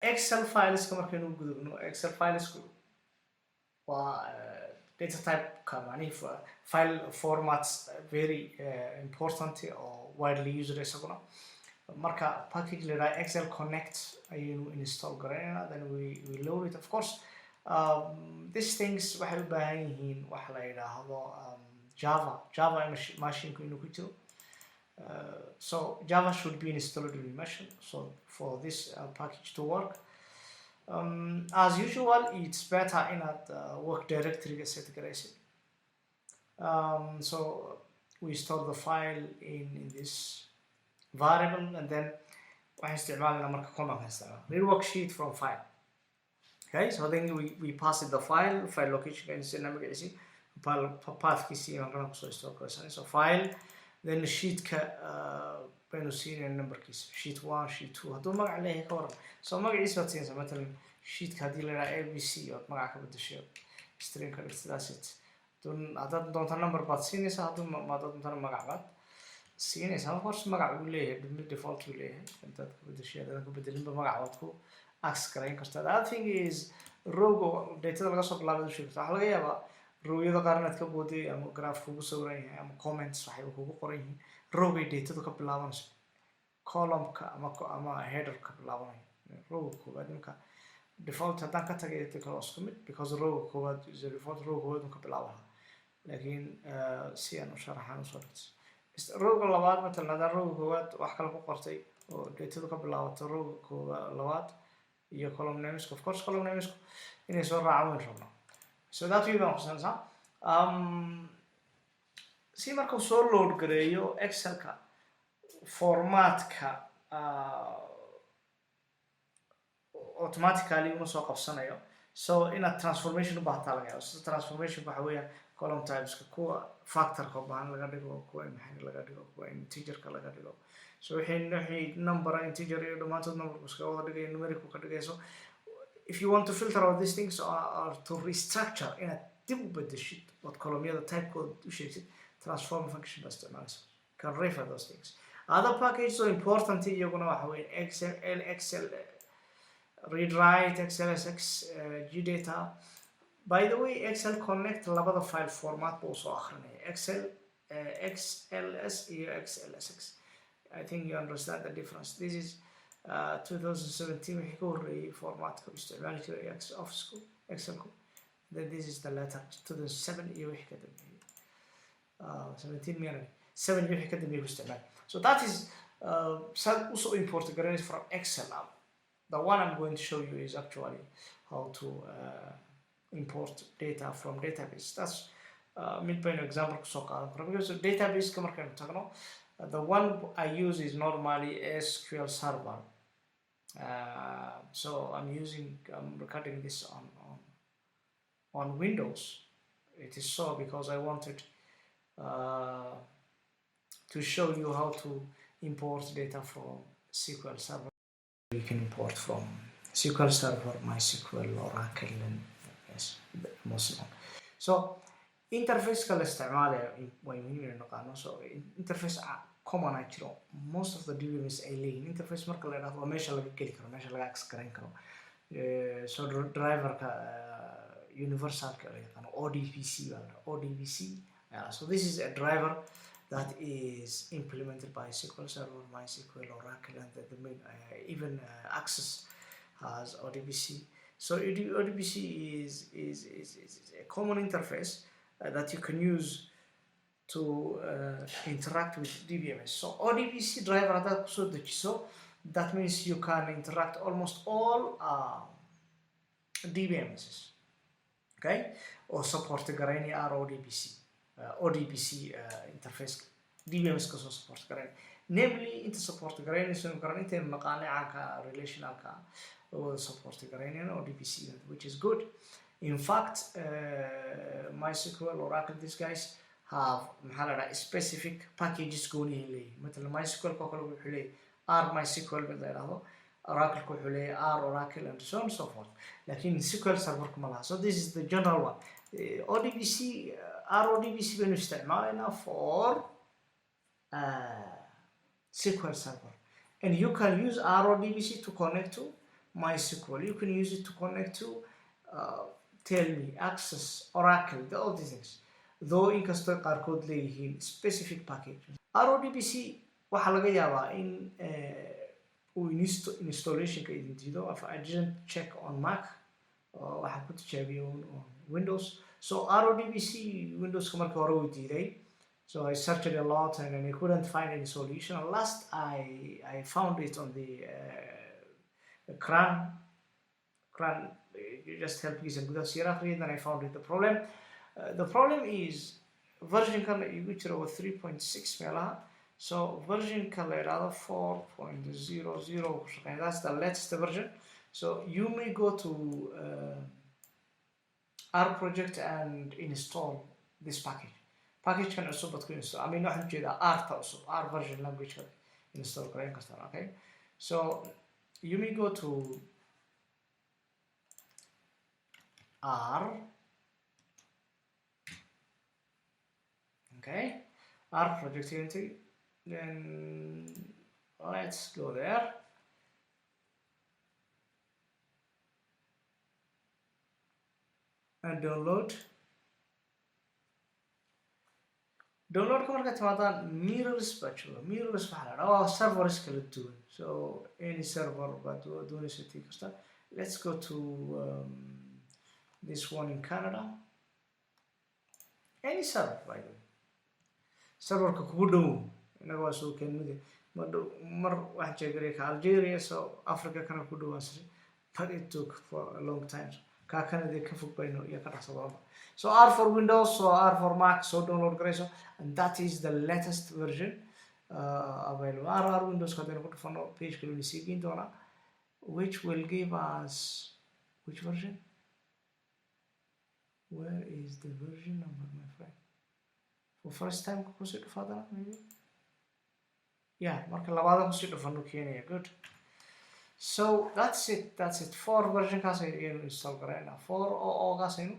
Excel files ka markaynu gudubno Excel files waa data type ka macnihi file formats very important or widely used isaguna marka package la yiraahdo Excel Connect ayaynu install garaynaa then we load it of course. These things waxay u baahan yihiin wax la yiraahdo Java machine-ku inuu ku jiro. So Java should be installed in machine so for this package to work. As usual, it's better in work directory set garaysid. So we store the file in this variable and then waxaan isticmaalnaa marka command haysta read worksheet from file. Okay, so then we pass it the file location and say magaciisi pathkiisi aan kana kusoo store garaysanay. So file then sheet ka baynu siinay numberkiisa sheet 1 sheet 2 hadduu magac leeyahay ka waran. So magaciisa waad siinaysaa matalan sheet ka hadii la yiraahdo abc oo magac ka bedesho string ka dhigtaas it haddaad doonto number baad siinaysaa hadduu doonto magac baad siinaysaa. Of course magac uu leeyahay default uu leeyahay intaad ka bedesho haddaad ka bedelinba magac waad ku access garayn kartaa. The other thing is row data laga soo bilaabo sheegto waxa laga yaabaa rowyada qaar inaad ka booday ama graph kugu sawiran yahay ama comments waxay kugu qoran yihiin rowga data ka bilaabanayso column-ka ama header-ka bilaabanaya rowga koowaad marka default haddaan ka tagay kala isku mid because rowga koowaad is the default rowga koowaad ka bilaabana laakiin si aan u sharaxaan soo dhigto rowga labaad matalan haddaan rowga koowaad wax kale ku qortay oo data ka bilaabato rowga koowaad labaad iyo column names of course column names inay soo raacaan rabnaa. So that way baan xusanaysaa. Si marka soo load gareeyo Excel-ka format-ka automatically uma soo qabsanayo. So inaad transformation u baahataa laga yaabo. So transformation waxa weeyaan column types-ka kuwa factor-ka baahan laga dhigo kuwa maxay laga dhigo kuwa integer-ka laga dhigo. So wixii number integer iyo dhamaantood number iska wada dhigay numeric ka dhigayso. If you want to filter all these things or to restructure in a dib u bedeshid what column-yada type-kooda u sheegtid transform function baa isticmaalaysa can refer those things. Other package so important iyaguna waxa weeye Excel read write XLSX gdata. By the way Excel Connect labada file format buu soo akhrinaya Excel XLS iyo XLSX. I think you understand the difference. This is 2017 wixii ka horreeyay formatka isticmaali jiray Office-ku Excel-ku. Then this is the latter 2007 iyo wixii ka dambeeyay 17 miyana 7 iyo wixii ka dambeeyay isticmaal. So that is also important garanaysa from Excel now. The one I'm going to show you is actually how to import data from database. That's mid by example kusoo qaadan karo because database ka markaan tagno the one I use is normally SQL Server. So I'm recording this on Windows. It is so because I wanted to show you how to import data from SQL Server. You can import from SQL Server, MySQL, Oracle, and yes, most of them. So interface ka la isticmaalayo way muhiim inay noqono. So interface common ay jiro most of the DBMS ay leeyihiin interface marka la yiraahdo waa meesha laga geli karo meesha laga access garan karo. So driver-ka universal-ka la yiraahdo ODBC. So this is a driver that is implemented by SQL Server, MySQL, Oracle, and the main even Access has ODBC. So ODBC is a common interface that you can use to interact with DBMS. So ODBC driver that means you can interact almost all DBMSs, okay, or support garani ODBC interface DBMS ka soo support garani namely inta support garani soo garani inta maqaanicanka relationalka oo support garani ODBC which is good. In fact MySQL, Oracle, these guys have specific packages going in. مثلا MySQL كوكل وحلي R MySQL بالله Oracle كوحلي R Oracle and so on and so forth. لكن SQL Server كمالها. So this is the general one. ODBC RODBC بنستعملها for SQL Server, and you can use RODBC to connect to MySQL. You can use it to connect to tell me, access, Oracle, all these things. Though inkastoo qaarkood leeyihiin specific package. RODBC waxaa laga yaabaa in uu installationka idin diido. If I didn't check on Mac, waxaan ku tijaabiyo on Windows. So RODBC Windows markii hore wuu diiday. So I searched a lot and I couldn't find any solution. At last I found it on the CRAN. Just help me and then I found it. The problem is version kan igu jira waa 3.6 meelaha. So version kan la yiraahdo 4.00 that's the latest version. So you may go to R project and install this package. Package kan cusub baad ku install. I mean waxaan jeedaa R ta cusub, R version language kan install karayn kartaa, okay? So you may go to R, okay, R project entity, then let's go there. And download ka marka timaadaan mirrors bachelor. Mirrors waxaa la dhahaa servers kala duwan. So any server baad doonaysa tii kasta. Let's go to this one in Canada. Any server, by the way. Server ka kugu dhow inaga waa soo keenmid mar waxaan jeegay ka Algeria, so Africa kana ku dhawaasay, but it took for a long time. Ka Canada ka fog bayno iyo ka dhaxsado. So R for Windows, so R for Mac, so download garayso, and that is the latest version available. R Windows ka dana ku dhufano page kale sii geyn doona, which will give us which version? Where is the version number, my friend? For first time ku sii dhufada maybe. Yeah, marka labaad ku sii dhufano Kenya. Good. So that's it. For version kaas aynu install garayna. For oo kaas aynu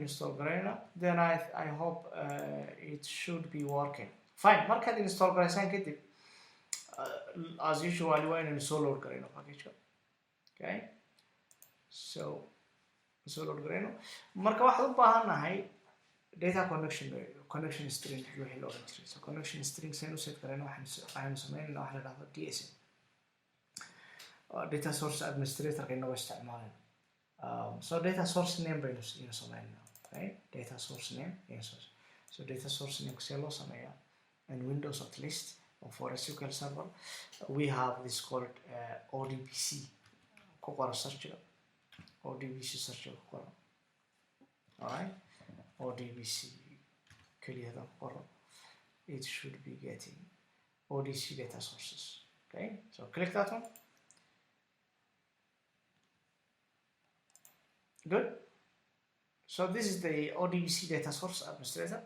install garayna. Then I hope it should be working. Fine. Markaad install garaysaan kadib as usual waa inaynu soo load garayno package. Okay? So soo load garayno. Marka waxaad u baahanahay data connection string wixii loo oran jiray. So connection string saynu set garayno waxaanu sameynayna waxa la yiraahdo DSM. Data source administrator inoo isticmaalaan. So data source name baynu sameynaa, right? Data source name, yes. So data source name see loo sameeyaa, and Windows at least, or for a SQL Server, we have this called ODBC. Ku qora search ODBC search ku qora. All right? ODBC keliyada ku qora. It should be getting ODBC data sources. Okay? So click that one. Good. So this is the ODBC data source administrator.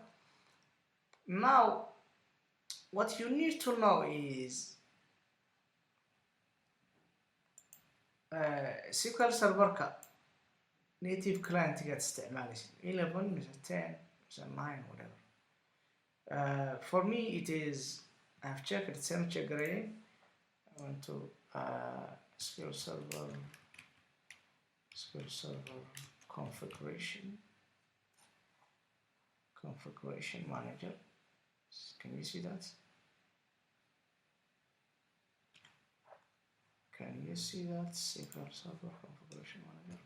Now, what you need to know is SQL Server ka native client gets isticmaalaysa 11, 10, 9, whatever. For me, it is. I've checked it. Same check I want to SQL Server configuration manager. Can you see that? Can you see that? SQL Server configuration manager.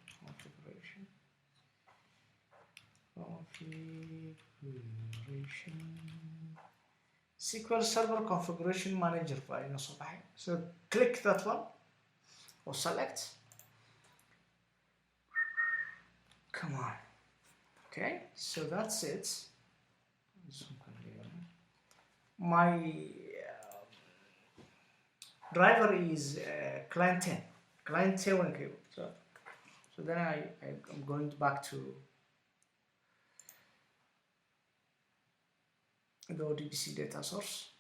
SQL Server configuration manager. So click that one or select. Come on. Okay, so that's it. My driver is client 10. Client 10 cable. So then I'm going back to the ODBC data source.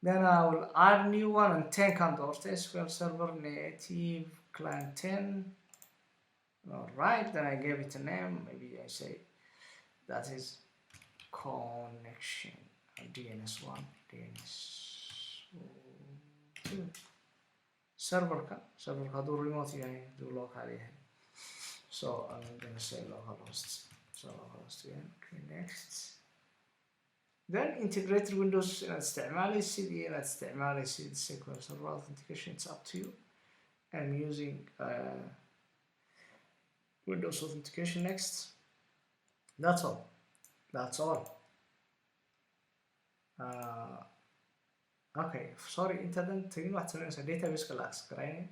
Then I will add new one and 10 contours. SQL Server native client 10. All right, then I gave it a name. Maybe I say that is connection DNS1, DNS2. server haduu remote yahay haduu local yahay. So I'm gonna say localhost. So localhost again. Okay, next. Then integrated Windows inaad isticmaalaysid iyo inaad isticmaalaysid SQL Server authentication, it's up to you. I'm using Windows authentication next. That's all. Okay, sorry, intadan tagin waxaad sameynaysaa database-ka la access garaynaya.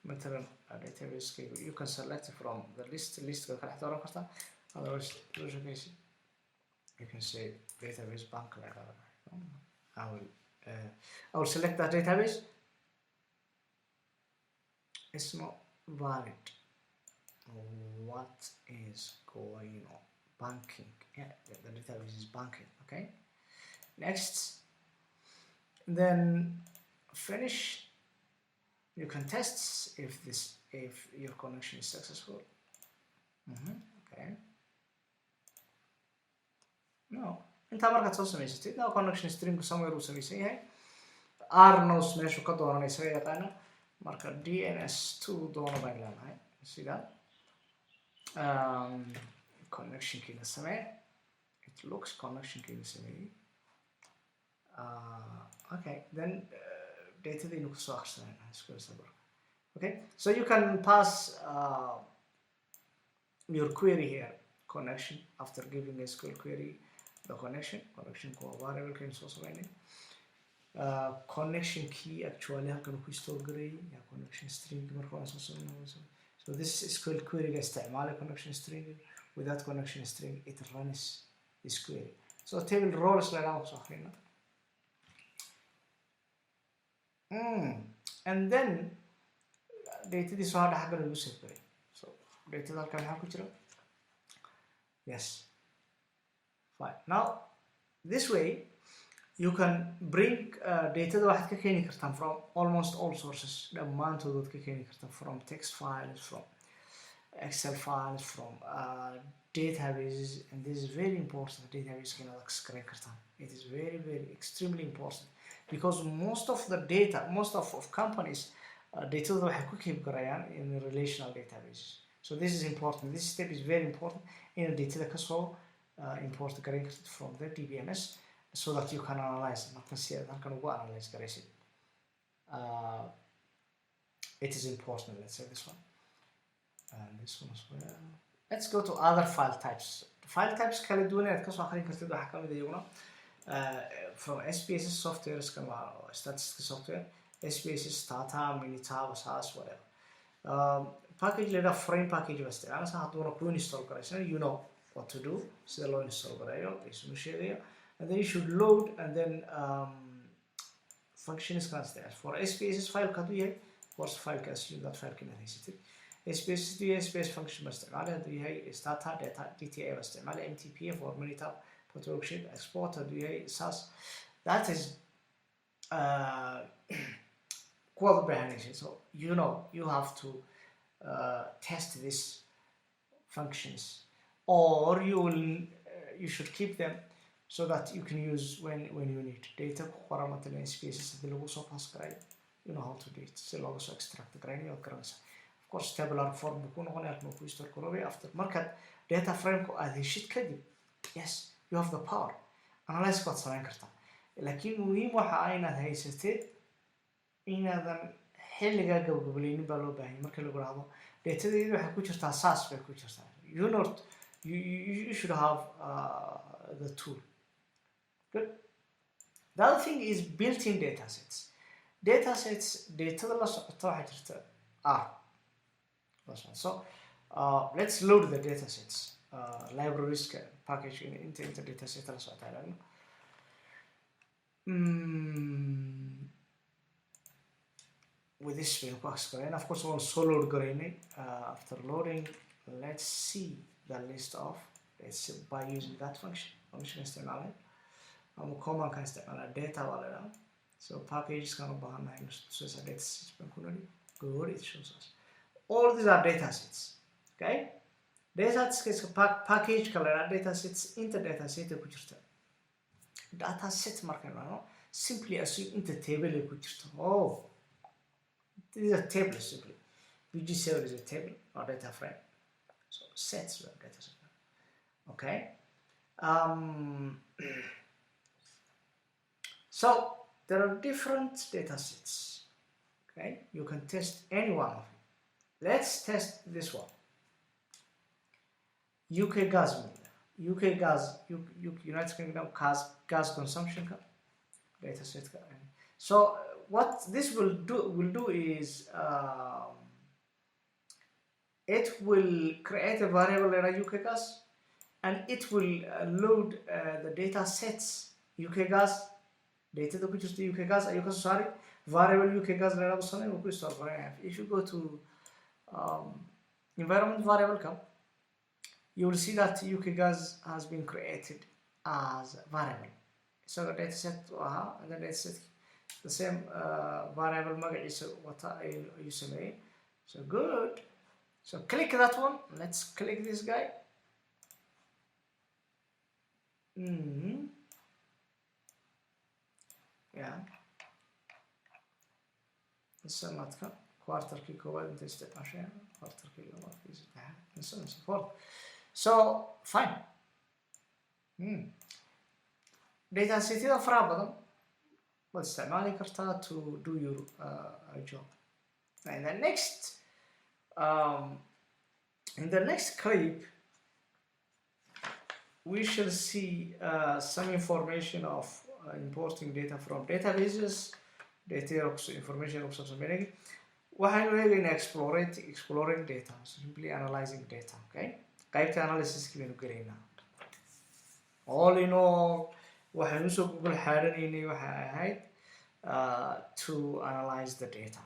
مثلا database you can select from the list ka kala dooran kartaa. Otherwise you can say database bank like that. I will select that database. It's not valid. What is going on? Banking. Yeah, the database is banking. Okay. Next. Then finish. You can test if your connection is successful. Okay. No. Inta markaad soo samaysatid now connection string somewhere uu samaysan yahay. Arnos meeshu ka dooranaysa yaqaana marka DNS2 doono baan leeyahay sida connection kina samee. It looks connection kina samee. Okay, then data the SQL Server. Okay, so you can pass your query here, connection, after giving a SQL query, the connection variable can source connection key actually how can we store connection string. So this SQL query is connection string. With that connection string, it runs this query. So table roles like that. And then data this one happen to use it. So data that can happen. Yes. Fine. Now this way you can bring data that ka keeni kartaan from almost all sources. Dhammaantood ka keeni kartaan from text files, from Excel files, from databases, and this is very important. Database can access kartaan. It is very extremely important. Because most of the data, most of companies, data waxay ku keep garayaan in relational databases. So this is important. This step is very important in data kasoo import garay from the DBMS so that you can analyze. Marka si aad halkan ugu analyze garaysid. It is important. Let's say this one. And this one as well. Let's go to other file types. File types kala duwan aad kasoo akhrin kartid waxa kamid ah iyaguna. From SPSS software, statistical software, SPSS, data, Minitab, SAS, whatever. Package later frame package was there. Also, how to install you know what to do. So the install and then you should load and then function is constant. For SPSS file, course file can assume that file can exist. SPSS do SPSS function must do data DTA must MTP for Minitab. Photoshop export SAS. That is quite bad. So you know you have to test these functions, or you should keep them so that you can use when you need data. You know how to do it. So also extract the grain of course tabular form. After market data frame yes. You have the power. Analyze what's samayn kartaa. Laakiin muhiim waxa ay inaad haysatid inaadan xilliga gabagabaynin baa loo baahan yahay marka lagu raado datadeedu waxa ku jirtaa SAS bay ku jirtaa. You should have the tool. Good. The other thing is built-in datasets. Datada la socota waxa jirta So let's load the datasets. Libraries package into dataset la socota. With this we'll pass and of course we'll solo load after loading. Let's see the list of by using that function is command can data so packages can so it's a data good, it shows us all these are data sets. Okay, data sets package color data sets into data set data set market simply assume into table This is a table simply. VG7 is a table or data frame. So sets were data set. Okay. So there are different data sets. Okay, you can test any one of them. Let's test this one. UK gas meter. UK gas, United Kingdom gas consumption data set. So what this will do is it will create a variable in UK gas, and it will load the data sets UK gas data to which is the UK gas. You can sorry variable UK gas level something we store for. If you go to environment variable you will see that UK gas has been created as a variable. So the data set and the data set the same variable magaciisa wata you sameeyay. So good. So click that one. Let's click this guy. Yeah. السنة quarter key كواد انت استطاع quarter key لما في استطاع نسمى support. So fine. Data set إذا فرابضا واستعمالي كرتا to do your job. And the next in the next clip we shall see some information of importing data from databases, data information of some meaning. Waxaynu eegaynaa exploring data, simply analyzing data. Okay, qaybta analysis baynu gelaynaa. All in all, waxaynu soo Google xaaranaynay waxa ahayd to analyze the data.